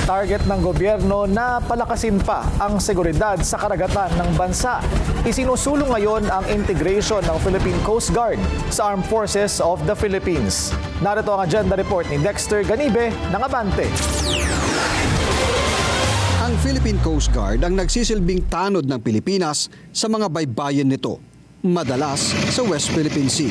Target ng gobyerno na palakasin pa ang seguridad sa karagatan ng bansa. Isinusulong ngayon ang integration ng Philippine Coast Guard sa Armed Forces of the Philippines. Narito ang agenda report ni Dexter Ganibe ng Abante. Ang Philippine Coast Guard ang nagsisilbing tanod ng Pilipinas sa mga baybayin nito, madalas sa West Philippine Sea,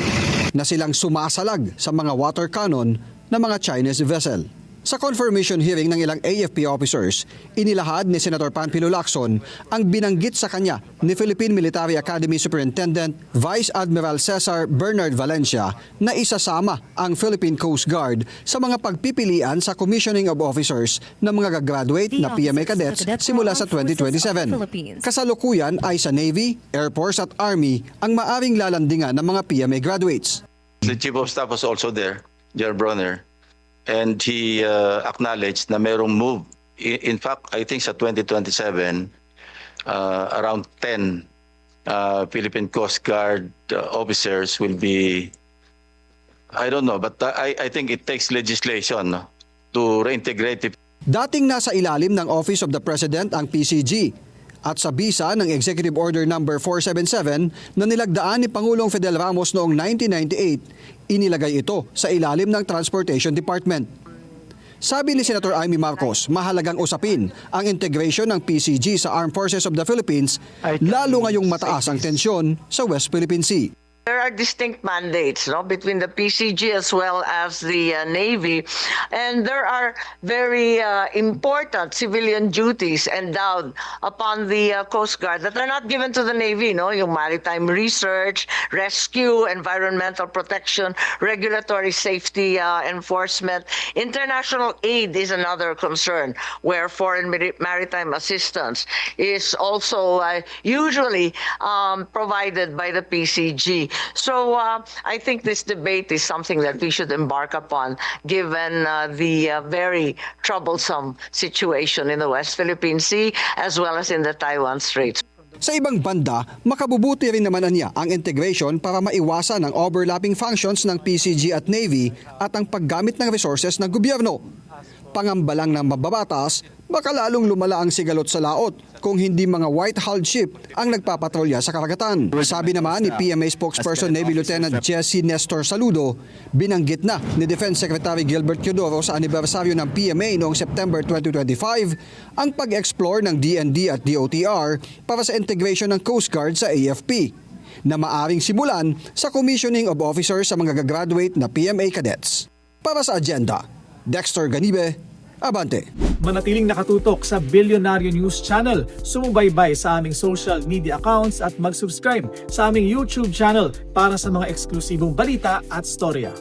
na silang sumasalag sa mga water cannon ng mga Chinese vessel. Sa confirmation hearing ng ilang AFP officers, inilahad ni Senator Panfilo Lacson ang binanggit sa kanya ni Philippine Military Academy Superintendent Vice Admiral Cesar Bernard Valencia na isasama ang Philippine Coast Guard sa mga pagpipilian sa commissioning of officers ng mga gagraduate na PMA cadets simula sa 2027. Kasalukuyan ay sa Navy, Air Force at Army ang maaring lalandingan ng mga PMA graduates. The Chief of Staff was also there, General Bronner. And he acknowledged na mayroong move. In fact, I think sa 2027, around 10 Philippine Coast Guard officers will be, I don't know, but I think it takes legislation to reintegrate it. Dating nasa ilalim ng Office of the President ang PCG at sa bisa ng Executive Order No. 477 na nilagdaan ni Pangulong Fidel Ramos noong 1998, inilagay ito sa ilalim ng Transportation Department. Sabi ni Senator Amy Marcos, mahalagang usapin ang integration ng PCG sa Armed Forces of the Philippines, lalo ngayong mataas ang tensyon sa West Philippine Sea. There are distinct mandates between the PCG as well as the Navy, and there are very important civilian duties endowed upon the Coast Guard that are not given to the Navy, yung maritime research, rescue, environmental protection, regulatory safety enforcement. International aid is another concern where foreign maritime assistance is also usually provided by the PCG. So I think this debate is something that we should embark upon given the very troublesome situation in the West Philippine Sea as well as in the Taiwan Straits. Sa ibang banda, makabubuti rin naman niya ang integration para maiwasan ang overlapping functions ng PCG at Navy at ang paggamit ng resources ng gobyerno. Pangambalang ng mababatas, baka lalong lumala ang sigalot sa laot kung hindi mga white-hulled ship ang nagpapatrolya sa karagatan. Sabi naman ni PMA spokesperson Navy Lieutenant Jesse Nestor Saludo, binanggit na ni Defense Secretary Gilbert Teodoro sa anibersaryo ng PMA noong September 2025 ang pag-explore ng DND at DOTR para sa integration ng Coast Guard sa AFP na maaring simulan sa commissioning of officers sa mga gagraduate na PMA cadets. Para sa agenda, Dexter Ganibe, Abante. Manatiling nakatutok sa Bilyonaryo News Channel. Sumubaybay sa aming social media accounts at mag-subscribe sa aming YouTube channel para sa mga eksklusibong balita at storya.